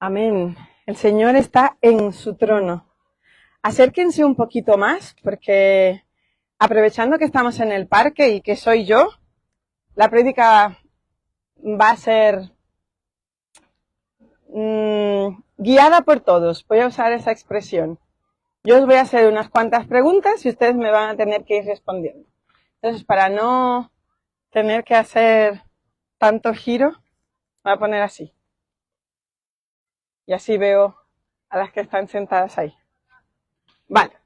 Amén. El Señor está en su trono. Acérquense un poquito más, porque aprovechando que estamos en el parque y que soy yo, la prédica va a ser guiada por todos. Voy a usar esa expresión. Yo os voy a hacer unas cuantas preguntas y ustedes me van a tener que ir respondiendo. Entonces, para no tener que hacer tanto giro, voy a poner así. Y así veo a las que están sentadas ahí. Vale.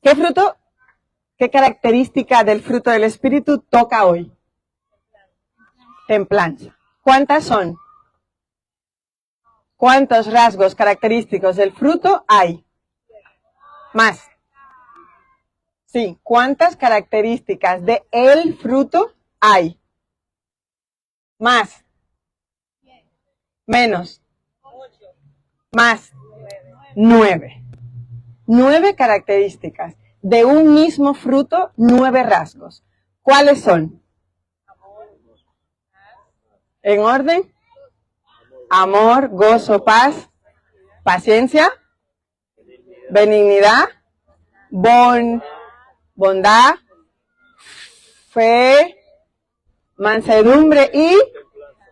¿Qué característica del fruto del Espíritu toca hoy? Templanza. ¿Cuántas son? ¿Cuántos rasgos característicos del fruto hay? Más. Sí, ¿cuántas características de el fruto hay? Más. Menos. Más. 9. 9 características. De un mismo fruto, 9 rasgos. ¿Cuáles son? ¿En orden? Amor, gozo, paz, paciencia, benignidad, bondad, fe, mansedumbre y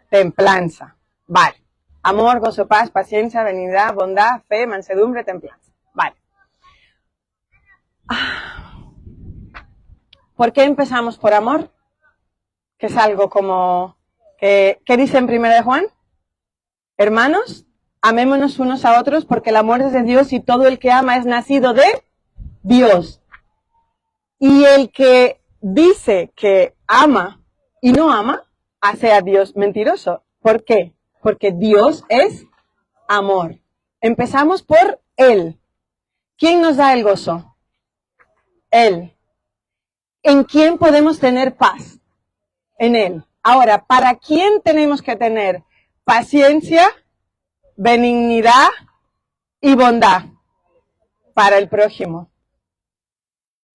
templanza. Vale. Amor, gozo, paz, paciencia, benignidad, bondad, fe, mansedumbre, templanza. Vale. ¿Por qué empezamos por amor? Que es algo como... ¿Qué dice en 1 de Juan? Hermanos, amémonos unos a otros porque el amor es de Dios y todo el que ama es nacido de Dios. Y el que dice que ama y no ama, hace a Dios mentiroso. ¿Por qué? Porque Dios es amor. Empezamos por Él. ¿Quién nos da el gozo? Él. ¿En quién podemos tener paz? En Él. Ahora, ¿para quién tenemos que tener paciencia, benignidad y bondad? Para el prójimo.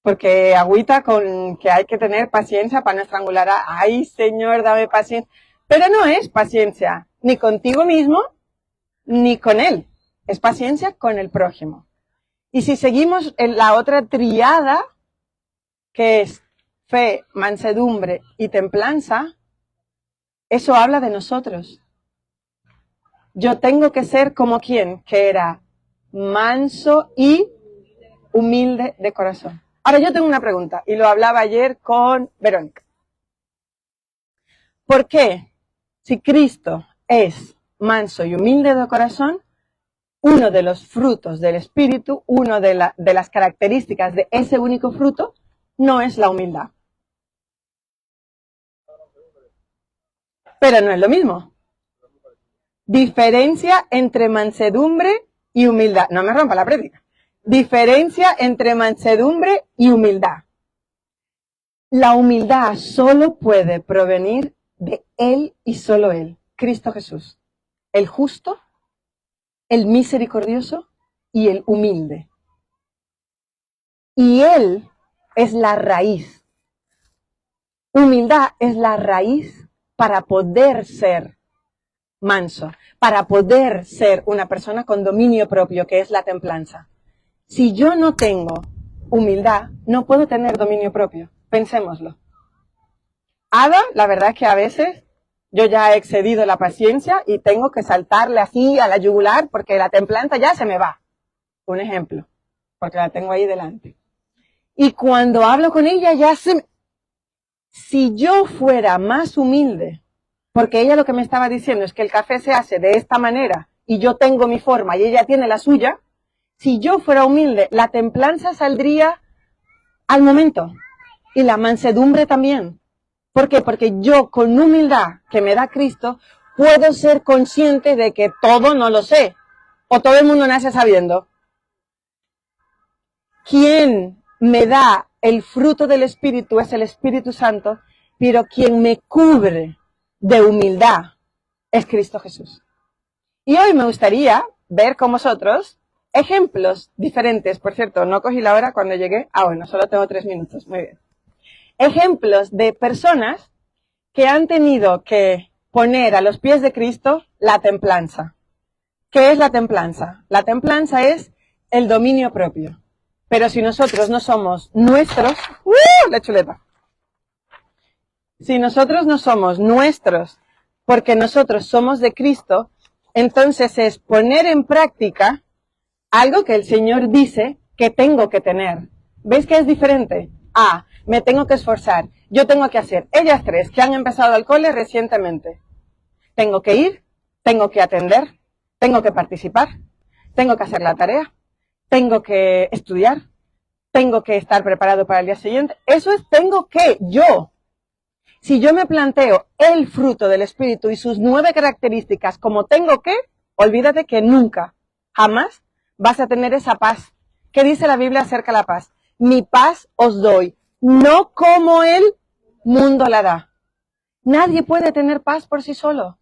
Porque agüita con que hay que tener paciencia para no estrangular a, ay Señor, dame paciencia. Pero no es paciencia ni contigo mismo, ni con Él. Es paciencia con el prójimo. Y si seguimos en la otra triada, que es fe, mansedumbre y templanza, eso habla de nosotros. Yo tengo que ser como quien, que era manso y humilde de corazón. Ahora yo tengo una pregunta, y lo hablaba ayer con Verónica. ¿Por qué, si Cristo es manso y humilde de corazón, uno de los frutos del Espíritu, una de las características de ese único fruto, no es la humildad? Pero no es lo mismo. Diferencia entre mansedumbre y humildad. No me rompa la prédica. Diferencia entre mansedumbre y humildad. La humildad solo puede provenir de Él y solo Él, Cristo Jesús. El justo, el misericordioso y el humilde. Y Él es la raíz. Humildad es la raíz para poder ser manso, para poder ser una persona con dominio propio, que es la templanza. Si yo no tengo humildad, no puedo tener dominio propio. Pensémoslo. Ada, la verdad es que a veces yo ya he excedido la paciencia y tengo que saltarle así a la yugular porque la templanza ya se me va. Un ejemplo, porque la tengo ahí delante. Y cuando hablo con ella ya Si yo fuera más humilde, porque ella lo que me estaba diciendo es que el café se hace de esta manera y yo tengo mi forma y ella tiene la suya, si yo fuera humilde, la templanza saldría al momento y la mansedumbre también. ¿Por qué? Porque yo con humildad que me da Cristo puedo ser consciente de que todo no lo sé o todo el mundo nace sabiendo. Quien me da el fruto del Espíritu es el Espíritu Santo, pero quien me cubre de humildad es Cristo Jesús. Y hoy me gustaría ver con vosotros ejemplos diferentes. Por cierto, no cogí la hora cuando llegué. Bueno, solo tengo 3 minutos. Muy bien. Ejemplos de personas que han tenido que poner a los pies de Cristo la templanza. ¿Qué es la templanza? La templanza es el dominio propio. Pero si nosotros no somos nuestros, la chuleta. Si nosotros no somos nuestros, porque nosotros somos de Cristo, entonces es poner en práctica algo que el Señor dice que tengo que tener. ¿Veis que es diferente? Me tengo que esforzar, yo tengo que hacer. Ellas tres que han empezado al cole recientemente. Tengo que ir, tengo que atender, tengo que participar, tengo que hacer la tarea, tengo que estudiar, tengo que estar preparado para el día siguiente. Eso es tengo que, yo. Si yo me planteo el fruto del Espíritu y sus 9 características como tengo que, olvídate que nunca, jamás vas a tener esa paz. ¿Qué dice la Biblia acerca de la paz? Mi paz os doy, no como el mundo la da. Nadie puede tener paz por sí solo.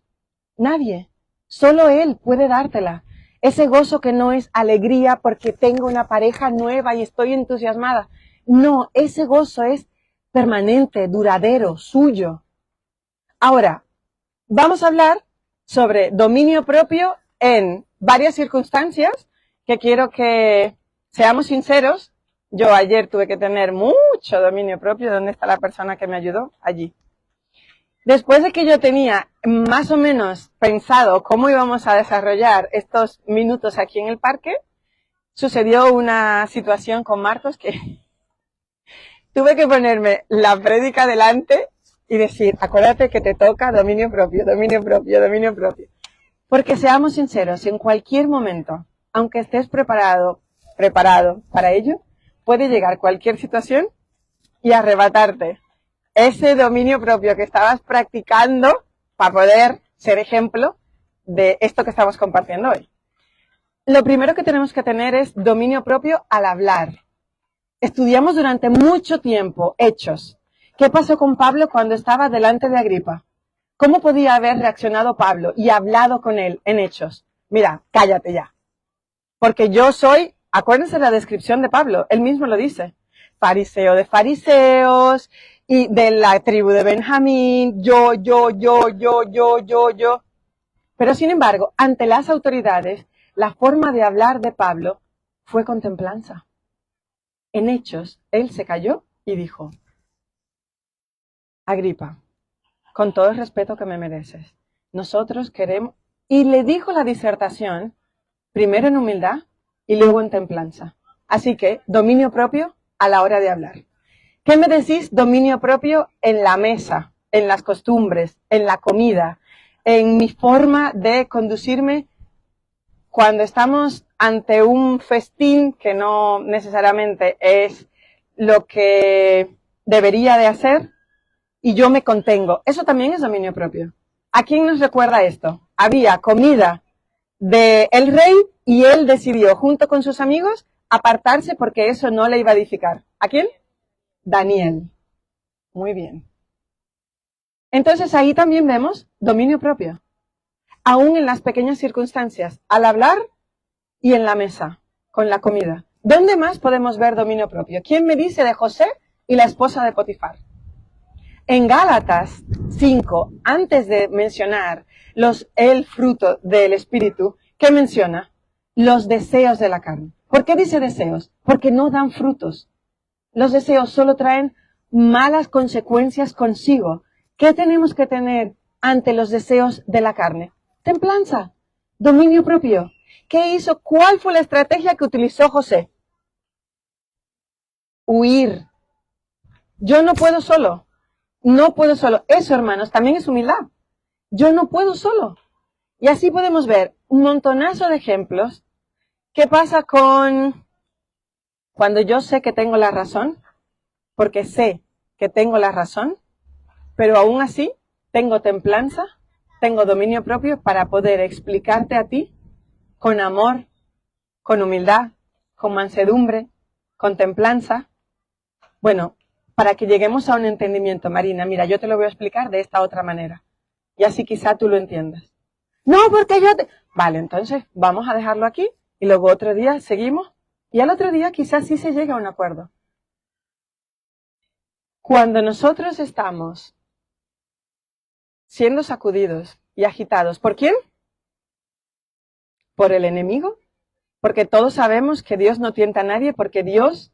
Nadie. Solo Él puede dártela. Ese gozo que no es alegría porque tengo una pareja nueva y estoy entusiasmada. No, ese gozo es permanente, duradero, suyo. Ahora, vamos a hablar sobre dominio propio en varias circunstancias que quiero que seamos sinceros. Yo ayer tuve que tener mucho dominio propio. ¿Dónde está la persona que me ayudó? Allí. Después de que yo tenía más o menos pensado cómo íbamos a desarrollar estos minutos aquí en el parque, sucedió una situación con Marcos que tuve que ponerme la prédica delante y decir, acuérdate que te toca dominio propio, dominio propio, dominio propio. Porque seamos sinceros, en cualquier momento, aunque estés preparado para ello, puede llegar cualquier situación y arrebatarte ese dominio propio que estabas practicando para poder ser ejemplo de esto que estamos compartiendo hoy. Lo primero que tenemos que tener es dominio propio al hablar. Estudiamos durante mucho tiempo Hechos. ¿Qué pasó con Pablo cuando estaba delante de Agripa? ¿Cómo podía haber reaccionado Pablo y hablado con él en Hechos? Mira, cállate ya. Porque yo soy, acuérdense la descripción de Pablo, él mismo lo dice, fariseo de fariseos y de la tribu de Benjamín, yo. Pero sin embargo, ante las autoridades, la forma de hablar de Pablo fue con templanza. En Hechos, él se calló y dijo, Agripa, con todo el respeto que me mereces, nosotros queremos, y le dijo la disertación, primero en humildad y luego en templanza. Así que, dominio propio a la hora de hablar. ¿Qué me decís? Dominio propio en la mesa, en las costumbres, en la comida, en mi forma de conducirme cuando estamos ante un festín que no necesariamente es lo que debería de hacer y yo me contengo. Eso también es dominio propio. ¿A quién nos recuerda esto? Había comida del rey y él decidió, junto con sus amigos, apartarse porque eso no le iba a edificar. ¿A quién? Daniel. Muy bien. Entonces ahí también vemos dominio propio. Aún en las pequeñas circunstancias, al hablar y en la mesa, con la comida. ¿Dónde más podemos ver dominio propio? ¿Quién me dice de José y la esposa de Potifar? En Gálatas 5, antes de mencionar el fruto del Espíritu, ¿qué menciona? Los deseos de la carne. ¿Por qué dice deseos? Porque no dan frutos. Los deseos solo traen malas consecuencias consigo. ¿Qué tenemos que tener ante los deseos de la carne? Templanza, dominio propio. ¿Qué hizo? ¿Cuál fue la estrategia que utilizó José? Huir. Yo no puedo solo. No puedo solo. Eso, hermanos, también es humildad. Yo no puedo solo. Y así podemos ver un montonazo de ejemplos. ¿Qué pasa con cuando yo sé que tengo la razón? Porque sé que tengo la razón, pero aún así tengo templanza, tengo dominio propio para poder explicarte a ti con amor, con humildad, con mansedumbre, con templanza. Bueno, para que lleguemos a un entendimiento, Marina, mira, yo te lo voy a explicar de esta otra manera. Y así quizá tú lo entiendas. No, porque yo te... Vale, entonces vamos a dejarlo aquí y luego otro día seguimos y al otro día quizás sí se llegue a un acuerdo. Cuando nosotros estamos siendo sacudidos y agitados, ¿por quién? por el enemigo, porque todos sabemos que Dios no tienta a nadie, porque Dios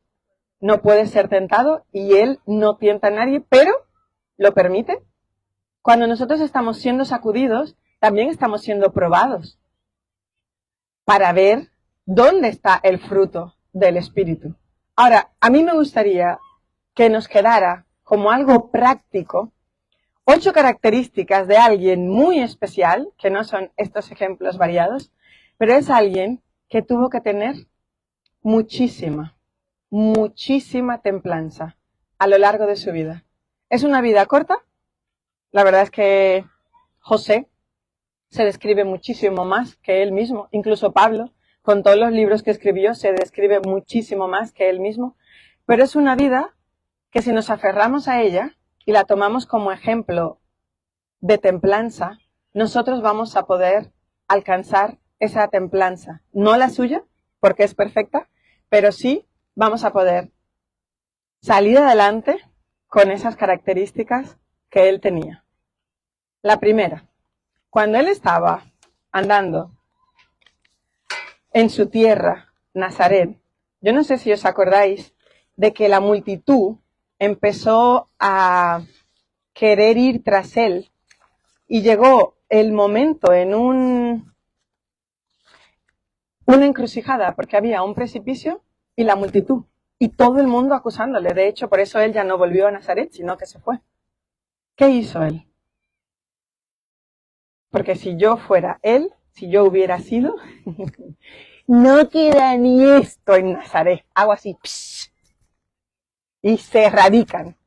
no puede ser tentado y Él no tienta a nadie, pero lo permite. Cuando nosotros estamos siendo sacudidos, también estamos siendo probados para ver dónde está el fruto del Espíritu. Ahora, a mí me gustaría que nos quedara como algo práctico 8 características de alguien muy especial, que no son estos ejemplos variados, pero es alguien que tuvo que tener muchísima templanza a lo largo de su vida. ¿Es una vida corta? La verdad es que José se describe muchísimo más que él mismo. Incluso Pablo, con todos los libros que escribió, se describe muchísimo más que él mismo. Pero es una vida que si nos aferramos a ella y la tomamos como ejemplo de templanza, nosotros vamos a poder alcanzar esa templanza. No la suya, porque es perfecta, pero sí vamos a poder salir adelante con esas características que él tenía. La primera, cuando él estaba andando en su tierra, Nazaret, yo no sé si os acordáis de que la multitud empezó a querer ir tras él y llegó el momento en una encrucijada, porque había un precipicio y la multitud, y todo el mundo acusándole. De hecho, por eso él ya no volvió a Nazaret, sino que se fue. ¿Qué hizo él? Porque si yo fuera él, si yo hubiera sido, no queda ni esto en Nazaret. Hago así, psh, y se erradican.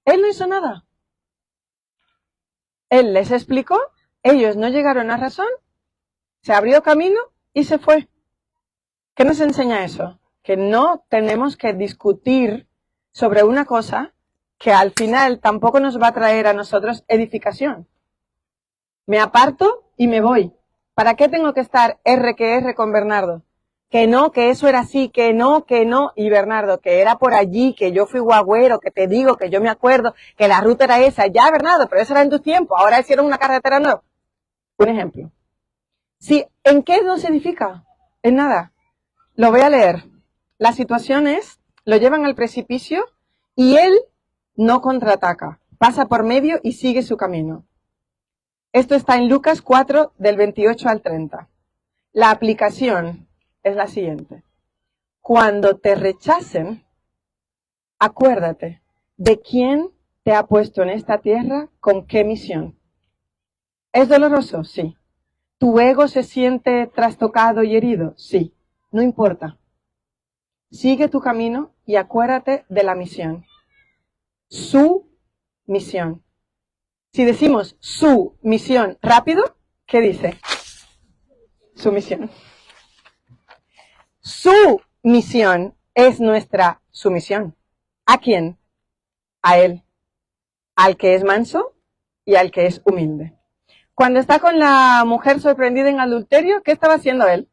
Él no hizo nada. Él les explicó, ellos no llegaron a razón, se abrió camino y se fue. ¿Qué nos enseña eso? Que no tenemos que discutir sobre una cosa que al final tampoco nos va a traer a nosotros edificación. Me aparto y me voy. ¿Para qué tengo que estar R que R con Bernardo? Que no, que eso era así, que no, y Bernardo, que era por allí, que yo fui guagüero, que te digo, que yo me acuerdo, que la ruta era esa. Ya, Bernardo, pero eso era en tu tiempo, ahora hicieron una carretera nueva. Un ejemplo. Sí, ¿en qué nos edifica? En nada. Lo voy a leer. La situación es, lo llevan al precipicio y él no contraataca, pasa por medio y sigue su camino. Esto está en Lucas 4, del 28 al 30. La aplicación es la siguiente. Cuando te rechacen, acuérdate de quién te ha puesto en esta tierra, con qué misión. ¿Es doloroso? Sí. ¿Tu ego se siente trastocado y herido? Sí. No importa. Sigue tu camino y acuérdate de la misión. Su misión. Si decimos su misión rápido, ¿qué dice? Su misión. Su misión es nuestra sumisión. ¿A quién? A él. Al que es manso y al que es humilde. Cuando está con la mujer sorprendida en adulterio, ¿qué estaba haciendo él?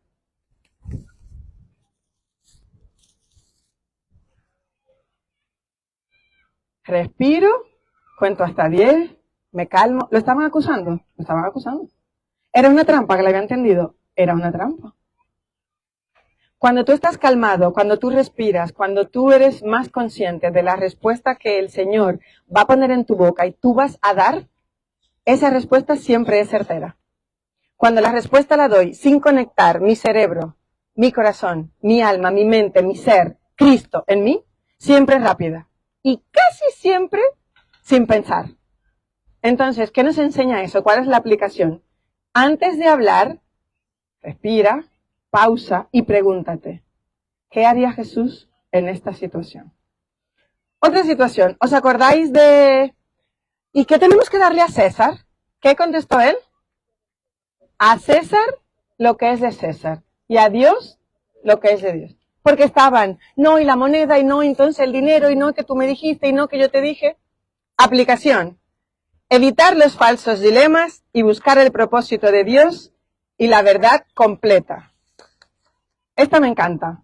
Respiro, cuento hasta 10, me calmo. ¿Lo estaban acusando? Lo estaban acusando. ¿Era una trampa que le había entendido? Era una trampa. Cuando tú estás calmado, cuando tú respiras, cuando tú eres más consciente de la respuesta que el Señor va a poner en tu boca y tú vas a dar, esa respuesta siempre es certera. Cuando la respuesta la doy sin conectar mi cerebro, mi corazón, mi alma, mi mente, mi ser, Cristo en mí, siempre es rápida. Y casi siempre sin pensar. Entonces, ¿qué nos enseña eso? ¿Cuál es la aplicación? Antes de hablar, respira, pausa y pregúntate, ¿qué haría Jesús en esta situación? Otra situación, ¿os acordáis de... ¿Y qué tenemos que darle a César? ¿Qué contestó él? A César lo que es de César y a Dios lo que es de Dios. Porque estaban, no, y la moneda, y no, entonces el dinero, y no, que tú me dijiste, y no, que yo te dije. Aplicación. Evitar los falsos dilemas y buscar el propósito de Dios y la verdad completa. Esta me encanta.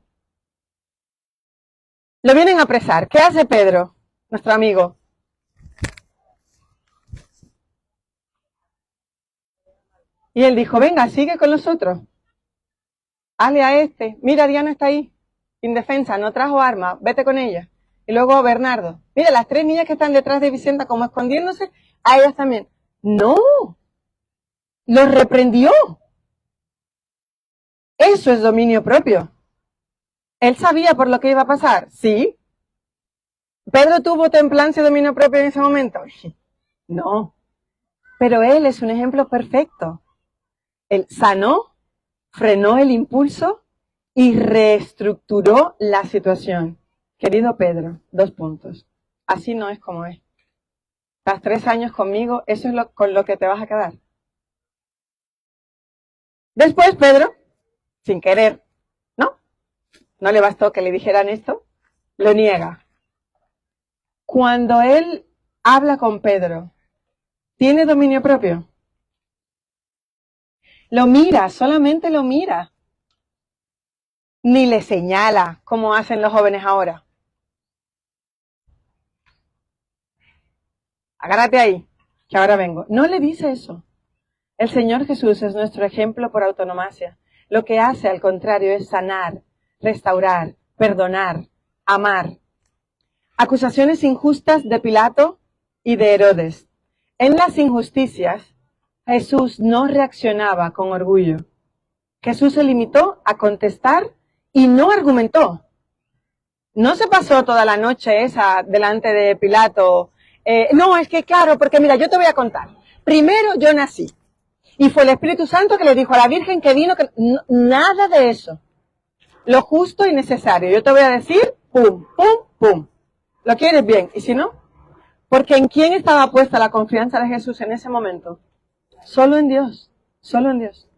Lo vienen a apresar. ¿Qué hace Pedro, nuestro amigo? Y él dijo, venga, sigue con nosotros. hazle a este, mira, Diana está ahí, indefensa, no trajo arma, vete con ella. Y luego Bernardo, mira, las 3 niñas que están detrás de Vicenta como escondiéndose, a ellas también. No, los reprendió. Eso es dominio propio. ¿Él sabía por lo que iba a pasar? Sí. ¿Pedro tuvo templanza y dominio propio en ese momento? No. Pero él es un ejemplo perfecto. Él sanó, frenó el impulso y reestructuró la situación. Querido Pedro, 2 puntos. Así no es como es. Estás 3 años conmigo, eso es con lo que te vas a quedar. Después Pedro, sin querer, no le bastó que le dijeran esto, lo niega. Cuando él habla con Pedro, ¿tiene dominio propio? Lo mira, solamente lo mira. Ni le señala, como hacen los jóvenes ahora. Agárrate ahí, que ahora vengo. No le dice eso. El Señor Jesús es nuestro ejemplo por autonomacia. Lo que hace, al contrario, es sanar, restaurar, perdonar, amar. Acusaciones injustas de Pilato y de Herodes. En las injusticias, Jesús no reaccionaba con orgullo. Jesús se limitó a contestar y no argumentó. No se pasó toda la noche esa delante de Pilato. No, es que claro, porque mira, yo te voy a contar. Primero yo nací. Y fue el Espíritu Santo que le dijo a la Virgen que vino, que no, nada de eso. Lo justo y necesario. Yo te voy a decir, pum, pum, pum. ¿Lo quieres bien? Y si no, porque ¿en quién estaba puesta la confianza de Jesús en ese momento? Solo en Dios, solo en Dios.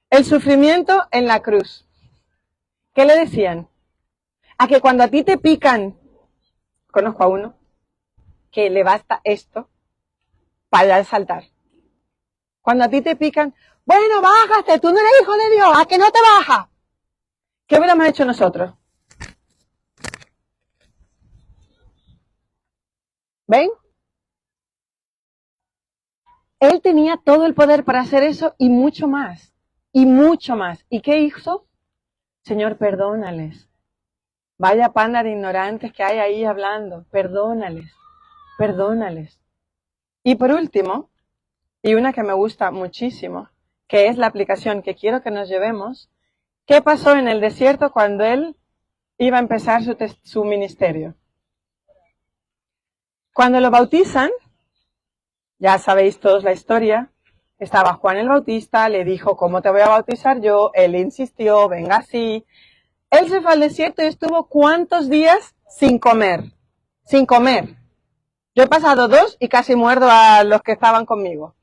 El sufrimiento en la cruz. ¿Qué le decían? A que cuando a ti te pican, conozco a uno, que le basta esto para saltar. Cuando a ti te pican, bueno, bájate, tú no eres hijo de Dios, ¿a que no te bajas? ¿Qué hubiéramos hecho nosotros? ¿Ven? Él tenía todo el poder para hacer eso y mucho más. Y mucho más. ¿Y qué hizo? Señor, perdónales. Vaya panda de ignorantes que hay ahí hablando. Perdónales. Perdónales. Y por último, y una que me gusta muchísimo, que es la aplicación que quiero que nos llevemos, ¿qué pasó en el desierto cuando él iba a empezar su ministerio? Cuando lo bautizan, ya sabéis todos la historia, estaba Juan el Bautista, le dijo, ¿cómo te voy a bautizar yo? Él insistió, venga así. Él se fue al desierto y estuvo ¿cuántos días sin comer? Sin comer. Yo he pasado 2 y casi muerdo a los que estaban conmigo.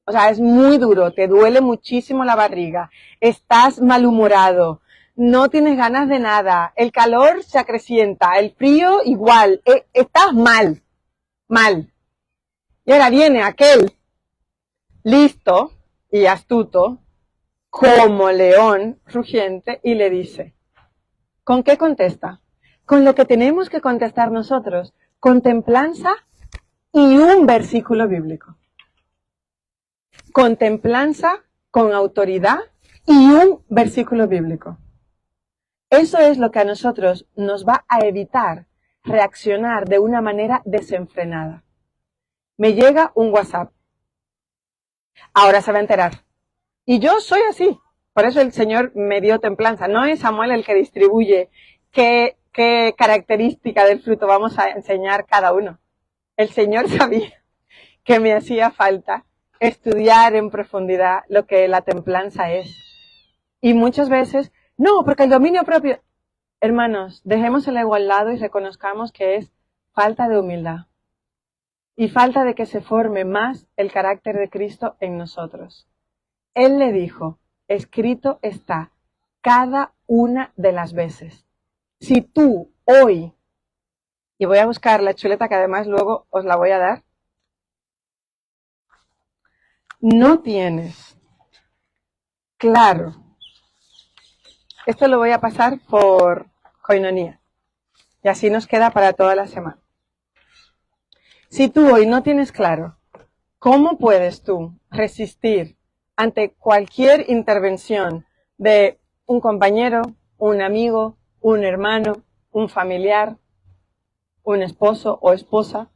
O sea, es muy duro, te duele muchísimo la barriga, estás malhumorado, no tienes ganas de nada, el calor se acrecienta, el frío igual, estás mal, mal. Y ahora viene aquel listo y astuto, como león rugiente, y le dice, ¿con qué contesta? Con lo que tenemos que contestar nosotros, con templanza y un versículo bíblico. Con templanza, con autoridad y un versículo bíblico. Eso es lo que a nosotros nos va a evitar reaccionar de una manera desenfrenada. Me llega un WhatsApp. Ahora se va a enterar. Y yo soy así. Por eso el Señor me dio templanza. No es Samuel el que distribuye qué característica del fruto vamos a enseñar cada uno. El Señor sabía que me hacía falta estudiar en profundidad lo que la templanza es. Y muchas veces, no, porque el dominio propio... Hermanos, dejemos el ego al lado y reconozcamos que es falta de humildad. Y falta de que se forme más el carácter de Cristo en nosotros. Él le dijo, escrito está, cada una de las veces. Si tú hoy, y voy a buscar la chuleta que además luego os la voy a dar, no tienes claro, esto lo voy a pasar por Koinonía, y así nos queda para toda la semana. Si tú hoy no tienes claro cómo puedes tú resistir ante cualquier intervención de un compañero, un amigo, un hermano, un familiar, un esposo o esposa,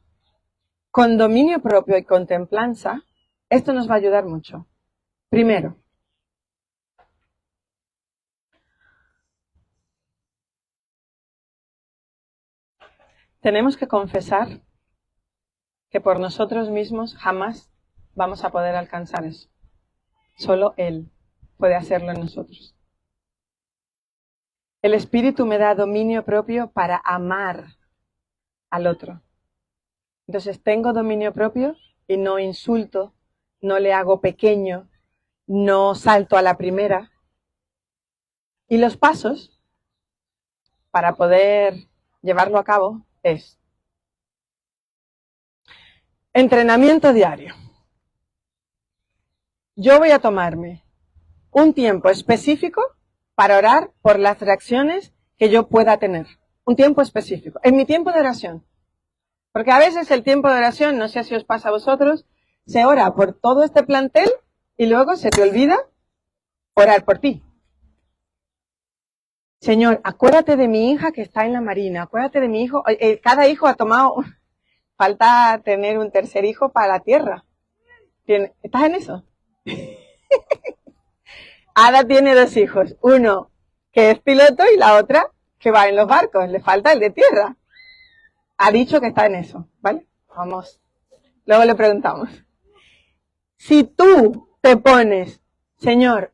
con dominio propio y con templanza, esto nos va a ayudar mucho. Primero, tenemos que confesar que por nosotros mismos jamás vamos a poder alcanzar eso. Solo Él puede hacerlo en nosotros. El Espíritu me da dominio propio para amar al otro. Entonces tengo dominio propio y no insulto, no le hago pequeño, no salto a la primera. Y los pasos para poder llevarlo a cabo es entrenamiento diario. Yo voy a tomarme un tiempo específico para orar por las reacciones que yo pueda tener. Un tiempo específico. En mi tiempo de oración. Porque a veces el tiempo de oración, no sé si os pasa a vosotros, se ora por todo este plantel y luego se te olvida orar por ti. Señor, acuérdate de mi hija que está en la marina, acuérdate de mi hijo. Cada hijo ha tomado, falta tener un tercer hijo para la tierra. ¿Estás en eso? Ada tiene 2 hijos, uno que es piloto y la otra que va en los barcos, le falta el de tierra. Ha dicho que está en eso, ¿vale? Vamos, luego le preguntamos. Si tú te pones, Señor,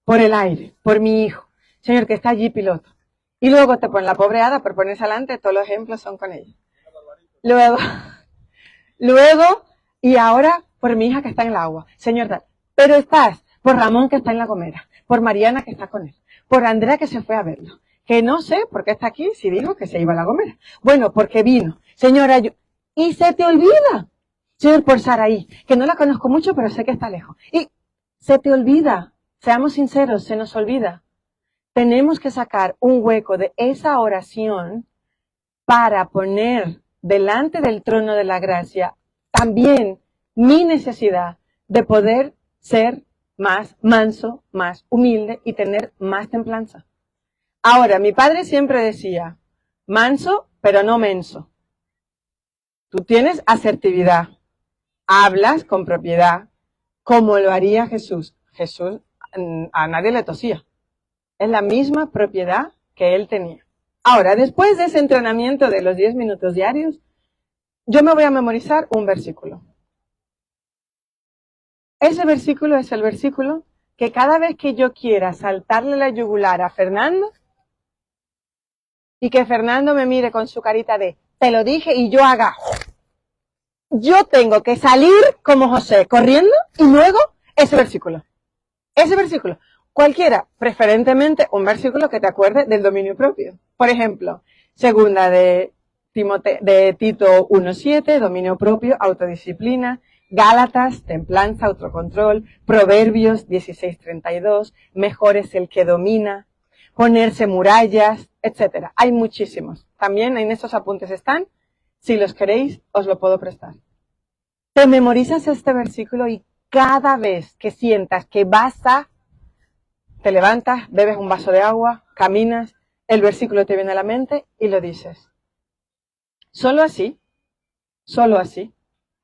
por el aire, por mi hijo, Señor, que está allí piloto, y luego te pones la pobre Ada por ponerse adelante, todos los ejemplos son con ella. Luego, y ahora por mi hija que está en el agua, Señor, pero estás por Ramón que está en La Gomera, por Mariana que está con él, por Andrea que se fue a verlo, que no sé por qué está aquí si dijo que se iba a La Gomera. Bueno, porque vino, Señora, y se te olvida, Señor, por Saraí, que no la conozco mucho, pero sé que está lejos. Y se te olvida, seamos sinceros, se nos olvida. Tenemos que sacar un hueco de esa oración para poner delante del trono de la gracia también mi necesidad de poder ser más manso, más humilde y tener más templanza. Ahora, mi padre siempre decía, manso, pero no menso. Tú tienes asertividad, hablas con propiedad, como lo haría Jesús. Jesús a nadie le tosía. Es la misma propiedad que él tenía. Ahora, después de ese entrenamiento de los 10 minutos diarios, yo me voy a memorizar un versículo. Ese versículo es el versículo que cada vez que yo quiera saltarle la yugular a Fernando y que Fernando me mire con su carita de te lo dije y yo haga, yo tengo que salir como José corriendo y luego ese versículo. Ese versículo. Cualquiera, preferentemente un versículo que te acuerde del dominio propio. Por ejemplo, segunda de Tito 1:7, dominio propio, autodisciplina. Gálatas, templanza, autocontrol. Proverbios 16:32, mejor es el que domina. Ponerse murallas, etcétera. Hay muchísimos. También en estos apuntes están. Si los queréis, os lo puedo prestar. Te memorizas este versículo y cada vez que sientas que te levantas, bebes un vaso de agua, caminas, el versículo te viene a la mente y lo dices. Solo así,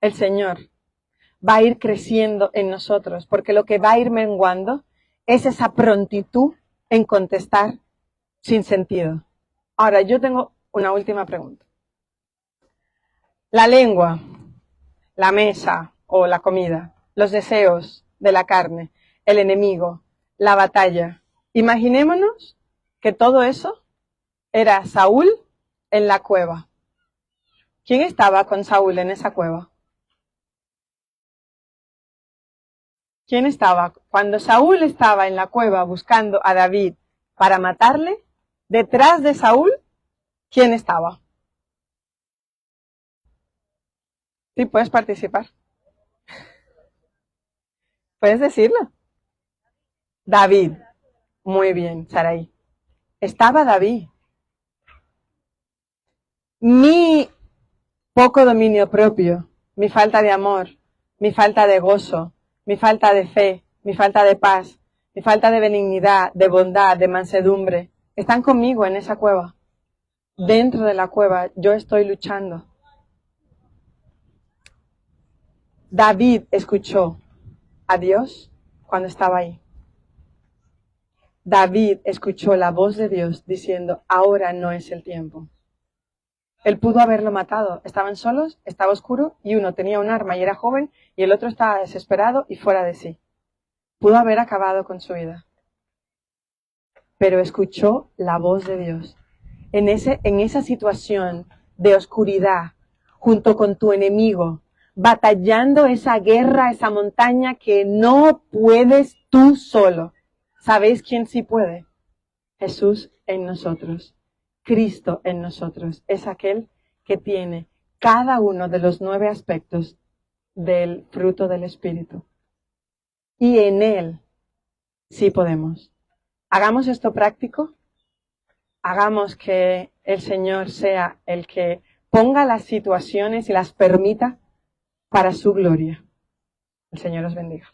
el Señor va a ir creciendo en nosotros, porque lo que va a ir menguando es esa prontitud en contestar sin sentido. Ahora, yo tengo una última pregunta. La lengua, la mesa o la comida, los deseos de la carne, el enemigo, la batalla. Imaginémonos que todo eso era Saúl en la cueva. ¿Quién estaba con Saúl en esa cueva? ¿Quién estaba? Cuando Saúl estaba en la cueva buscando a David para matarle, detrás de Saúl, ¿quién estaba? Sí, puedes participar. ¿Puedes decirlo? David. Muy bien, Saraí. Estaba David. Mi poco dominio propio, mi falta de amor, mi falta de gozo, mi falta de fe, mi falta de paz, mi falta de benignidad, de bondad, de mansedumbre, están conmigo en esa cueva. Dentro de la cueva yo estoy luchando. David escuchó a Dios cuando estaba ahí. David escuchó la voz de Dios diciendo, ahora no es el tiempo. Él pudo haberlo matado. Estaban solos, estaba oscuro y uno tenía un arma y era joven y el otro estaba desesperado y fuera de sí. Pudo haber acabado con su vida. Pero escuchó la voz de Dios. En esa situación de oscuridad, junto con tu enemigo, batallando esa guerra, esa montaña que no puedes tú solo. ¿Sabéis quién sí puede? Jesús en nosotros. Cristo en nosotros. Es aquel que tiene cada uno de los 9 aspectos del fruto del Espíritu. Y en Él sí podemos. Hagamos esto práctico. Hagamos que el Señor sea el que ponga las situaciones y las permita para su gloria. El Señor os bendiga.